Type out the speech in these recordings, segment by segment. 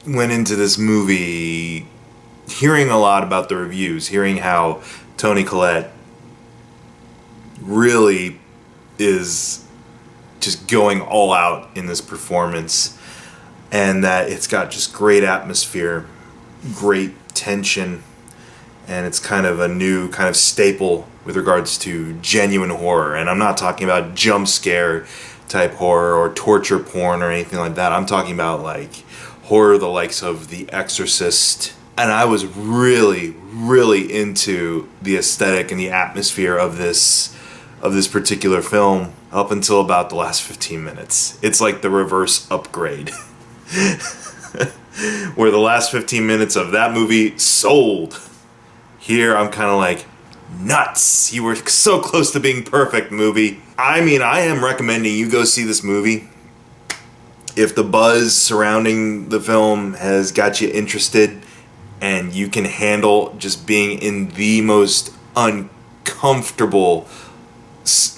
went into this movie hearing a lot about the reviews, hearing how Toni Collette really is just going all out in this performance, and that it's got just great atmosphere, great tension, and it's kind of a new kind of staple with regards to genuine horror. And I'm not talking about jump scare type horror or torture porn or anything like that. I'm talking about like horror the likes of The Exorcist. And I was really, really into the aesthetic and the atmosphere of this particular film up until about the last 15 minutes. It's like the reverse Upgrade. Where the last 15 minutes of that movie sold. Here I'm kind of like, nuts, you were so close to being perfect, movie. I mean, I am recommending you go see this movie. If the buzz surrounding the film has got you interested and you can handle just being in the most uncomfortable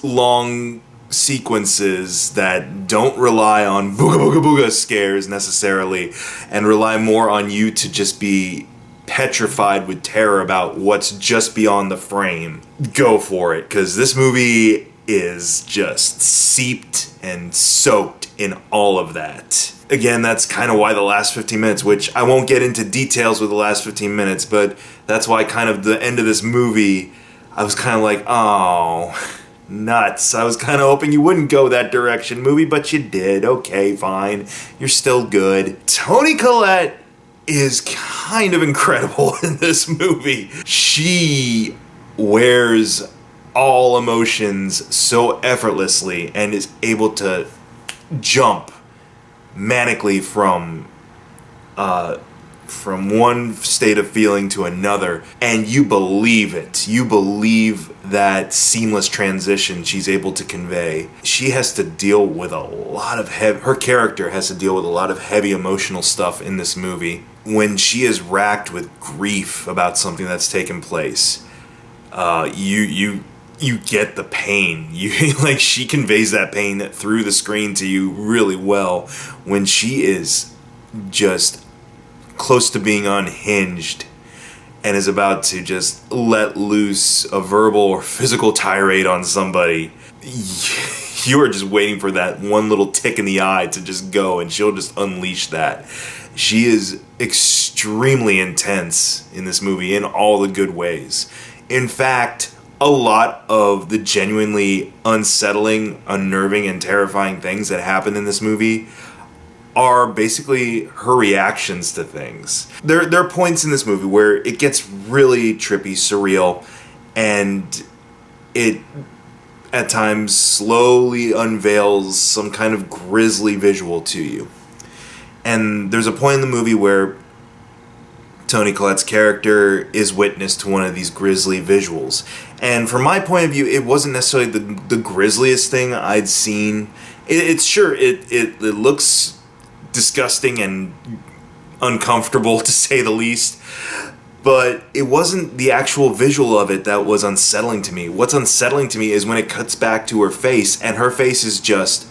long sequences that don't rely on booga booga booga scares necessarily and rely more on you to just be petrified with terror about what's just beyond the frame, go for it, because this movie is just seeped and soaked in all of that. Again, that's kind of why the last 15 minutes, which I won't get into details with the last 15 minutes, but that's why kind of the end of this movie, I was kind of like, oh, nuts. I was kind of hoping you wouldn't go that direction, movie, but you did. Okay, fine. You're still good. Toni Collette is kind of incredible in this movie. She wears all emotions so effortlessly and is able to jump manically from one state of feeling to another, and you believe it. You believe that seamless transition she's able to convey. She has to deal with a lot of her character has to deal with a lot of heavy emotional stuff in this movie. When she is racked with grief about something that's taken place, you get the pain. Like, she conveys that pain through the screen to you really well when she is just close to being unhinged and is about to just let loose a verbal or physical tirade on somebody. You are just waiting for that one little tick in the eye to just go, and she'll just unleash that. She is extremely intense in this movie in all the good ways. In fact, a lot of the genuinely unsettling, unnerving, and terrifying things that happen in this movie are basically her reactions to things. There are points in this movie where it gets really trippy, surreal, and it at times slowly unveils some kind of grisly visual to you. And there's a point in the movie where Toni Collette's character is witness to one of these grisly visuals. And from my point of view, it wasn't necessarily the grisliest thing I'd seen. It looks disgusting and uncomfortable, to say the least. But it wasn't the actual visual of it that was unsettling to me. What's unsettling to me is when it cuts back to her face, and her face is just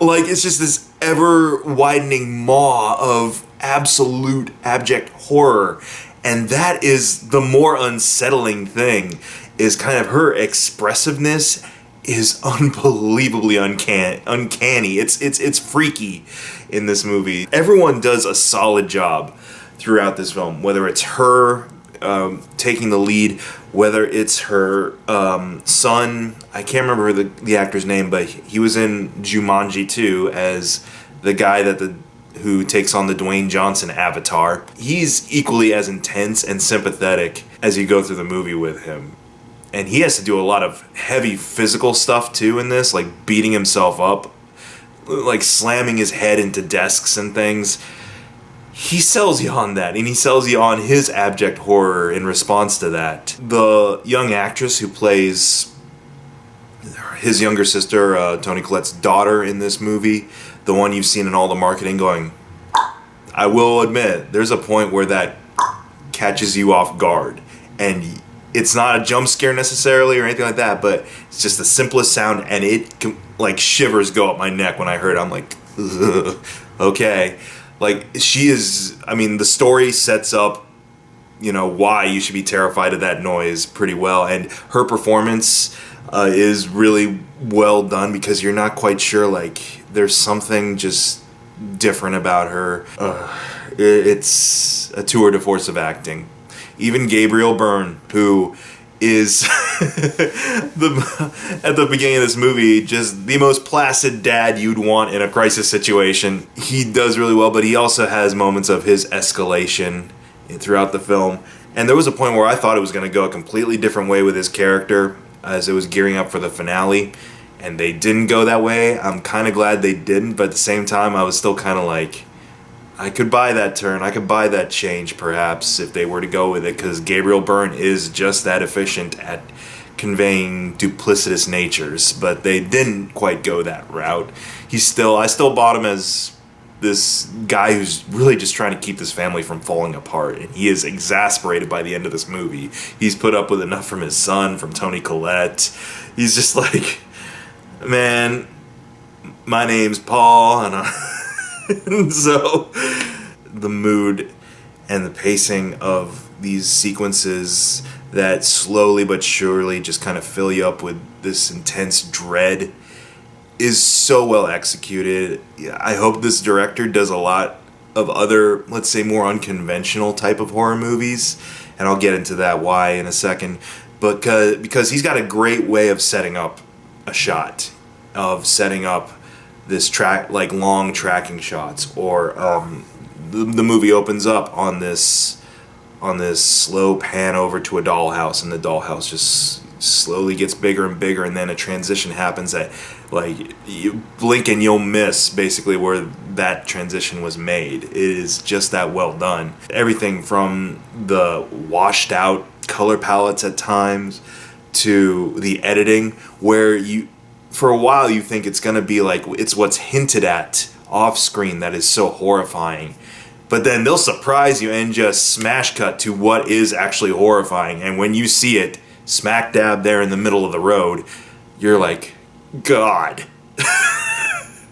like, it's just this ever-widening maw of absolute abject horror. And that is the more unsettling thing, is kind of her expressiveness is unbelievably uncanny. It's freaky in this movie. Everyone does a solid job throughout this film, whether it's her taking the lead, whether it's her son. I can't remember the actor's name, but he was in Jumanji 2 as the guy who takes on the Dwayne Johnson avatar. He's equally as intense and sympathetic as you go through the movie with him. And he has to do a lot of heavy physical stuff too in this, like beating himself up, like slamming his head into desks and things. He sells you on that, and he sells you on his abject horror in response to that. The young actress who plays his younger sister, Toni Collette's daughter in this movie, the one you've seen in all the marketing going, I will admit, there's a point where that catches you off guard. And it's not a jump scare necessarily or anything like that, but it's just the simplest sound, and it, like, shivers go up my neck when I heard it. I'm like, Okay. Like, she is, I mean, the story sets up, why you should be terrified of that noise pretty well. And her performance is really well done because you're not quite sure, like, there's something just different about her. It's a tour de force of acting. Even Gabriel Byrne, who is at the beginning of this movie just the most placid dad you'd want in a crisis situation. He does really well, but he also has moments of his escalation throughout the film. And there was a point where I thought it was going to go a completely different way with his character as it was gearing up for the finale, and they didn't go that way. I'm kind of glad they didn't, but at the same time I was still kind of like, I could buy that turn. I could buy that change, perhaps, if they were to go with it, because Gabriel Byrne is just that efficient at conveying duplicitous natures, but they didn't quite go that route. I still bought him as this guy who's really just trying to keep this family from falling apart, and he is exasperated by the end of this movie. He's put up with enough from his son, from Toni Collette. He's just like, man, my name's Paul, and and so the mood and the pacing of these sequences that slowly but surely just kind of fill you up with this intense dread is so well executed. I hope this director does a lot of other, let's say, more unconventional type of horror movies, and I'll get into that why in a second. But because he's got a great way of setting up a shot, of setting up this track, like long tracking shots, or the movie opens up on this slow pan over to a dollhouse, and the dollhouse just slowly gets bigger and bigger, and then a transition happens that, like, you blink and you'll miss basically where that transition was made. It is just that well done. Everything from the washed out color palettes at times to the editing, where for a while you think it's going to be like it's what's hinted at off screen that is so horrifying, but then they'll surprise you and just smash cut to what is actually horrifying, and when you see it smack dab there in the middle of the road, you're like, God.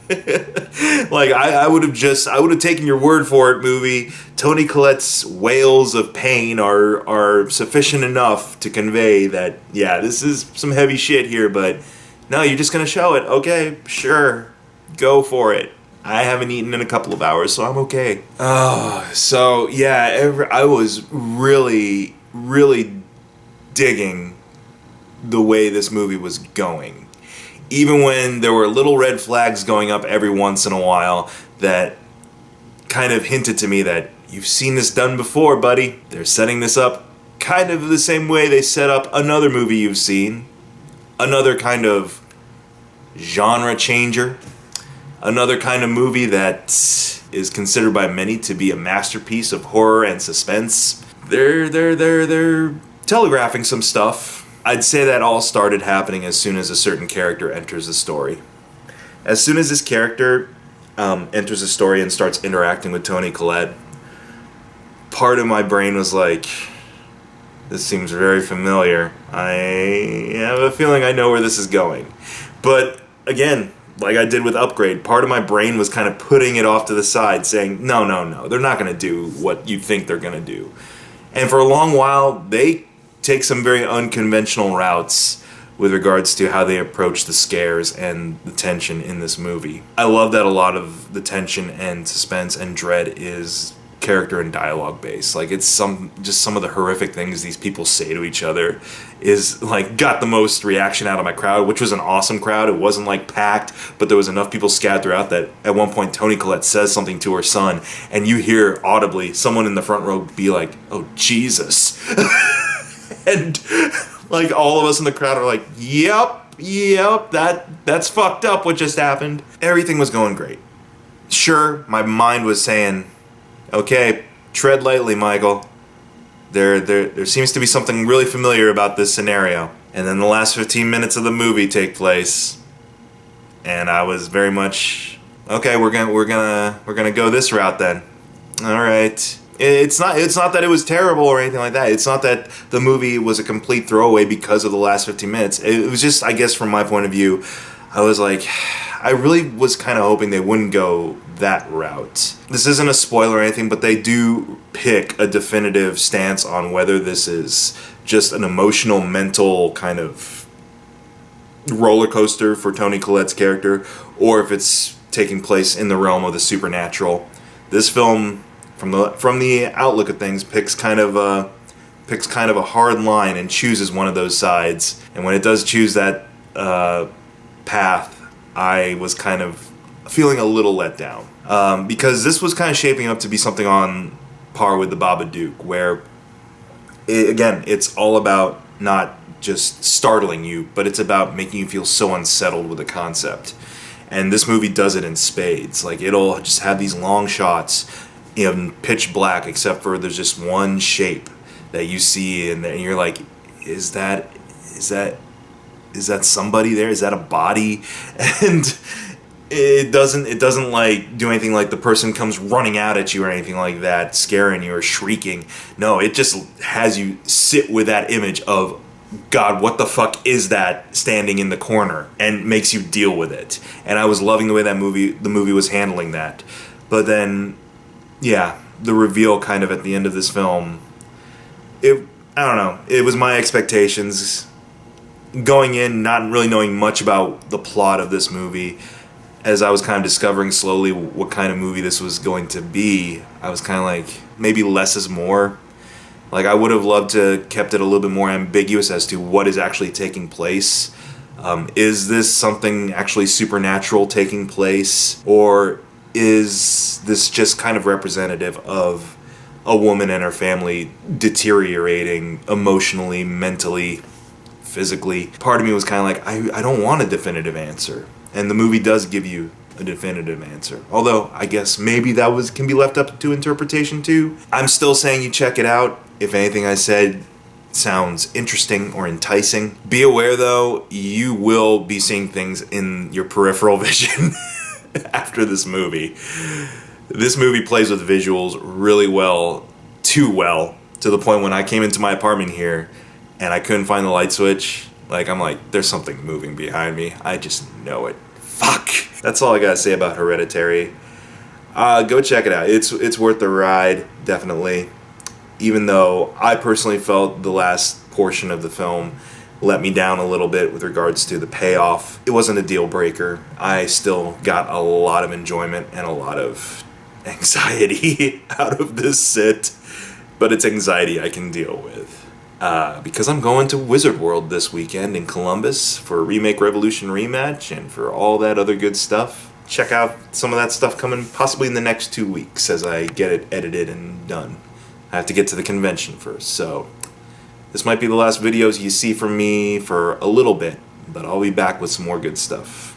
Like, I would have taken your word for it, movie. Toni Collette's wails of pain are sufficient enough to convey that, yeah, this is some heavy shit here, but no, you're just going to show it. Okay, sure. Go for it. I haven't eaten in a couple of hours, so I'm okay. Oh, so yeah, I was really, really digging the way this movie was going. Even when there were little red flags going up every once in a while that kind of hinted to me that you've seen this done before, buddy. They're setting this up kind of the same way they set up another movie you've seen. Another kind of genre changer. Another kind of movie that is considered by many to be a masterpiece of horror and suspense. They're telegraphing some stuff. I'd say that all started happening as soon as a certain character enters the story. As soon as this character enters the story and starts interacting with Toni Collette, part of my brain was like, this seems very familiar. I have a feeling I know where this is going. But again, like I did with Upgrade, part of my brain was kind of putting it off to the side, saying, no, they're not going to do what you think they're going to do. And for a long while, they take some very unconventional routes with regards to how they approach the scares and the tension in this movie. I love that a lot of the tension and suspense and dread is character and dialogue based. Like, it's some of the horrific things these people say to each other is like got the most reaction out of my crowd, which was an awesome crowd. It wasn't like packed, but there was enough people scattered throughout that at one point Toni Collette says something to her son, and you hear audibly someone in the front row be like, "Oh Jesus." And like all of us in the crowd are like, yep, that's fucked up what just happened. Everything was going great. Sure, my mind was saying, okay, tread lightly, Michael. There seems to be something really familiar about this scenario. And then the last 15 minutes of the movie take place, and I was very much, okay, we're gonna go this route then. All right. It's not that it was terrible or anything like that. It's not that the movie was a complete throwaway because of the last 15 minutes. It was just, I guess from my point of view, I was like, I really was kind of hoping they wouldn't go that route. This isn't a spoiler or anything, but they do pick a definitive stance on whether this is just an emotional, mental kind of roller coaster for Toni Collette's character, or if it's taking place in the realm of the supernatural. This film, from the outlook of things, picks kind of a hard line and chooses one of those sides. And when it does choose that path, I was kind of feeling a little let down, because this was kind of shaping up to be something on par with The Babadook, where it's all about not just startling you, but it's about making you feel so unsettled with the concept. And this movie does it in spades. Like, it'll just have these long shots in pitch black, except for there's just one shape that you see, and you're like, is that somebody there? Is that a body? And it doesn't like do anything like the person comes running out at you or anything like that, scaring you or shrieking. No, it just has you sit with that image of, God, what the fuck is that standing in the corner, and makes you deal with it. And I was loving the way the movie was handling that. But then, yeah, the reveal kind of at the end of this film, I don't know, it was my expectations. Going in, not really knowing much about the plot of this movie, as I was kind of discovering slowly what kind of movie this was going to be, I was kind of like, maybe less is more. Like, I would have loved to kept it a little bit more ambiguous as to what is actually taking place. Is this something actually supernatural taking place? Or is this just kind of representative of a woman and her family deteriorating emotionally, mentally, physically? Part of me was kind of like, I don't want a definitive answer. And the movie does give you a definitive answer. Although, I guess maybe that can be left up to interpretation too. I'm still saying you check it out. If anything I said sounds interesting or enticing. Be aware, though, you will be seeing things in your peripheral vision after this movie. This movie plays with visuals really well, too well, to the point when I came into my apartment here and I couldn't find the light switch. Like, I'm like, there's something moving behind me. I just know it. Fuck! That's all I gotta say about Hereditary. Go check it out. It's worth the ride, definitely. Even though I personally felt the last portion of the film let me down a little bit with regards to the payoff. It wasn't a deal breaker. I still got a lot of enjoyment and a lot of anxiety out of this sit. But it's anxiety I can deal with. Because I'm going to Wizard World this weekend in Columbus for a Remake Revolution rematch and for all that other good stuff. Check out some of that stuff coming possibly in the next 2 weeks as I get it edited and done. I have to get to the convention first, so this might be the last videos you see from me for a little bit, but I'll be back with some more good stuff.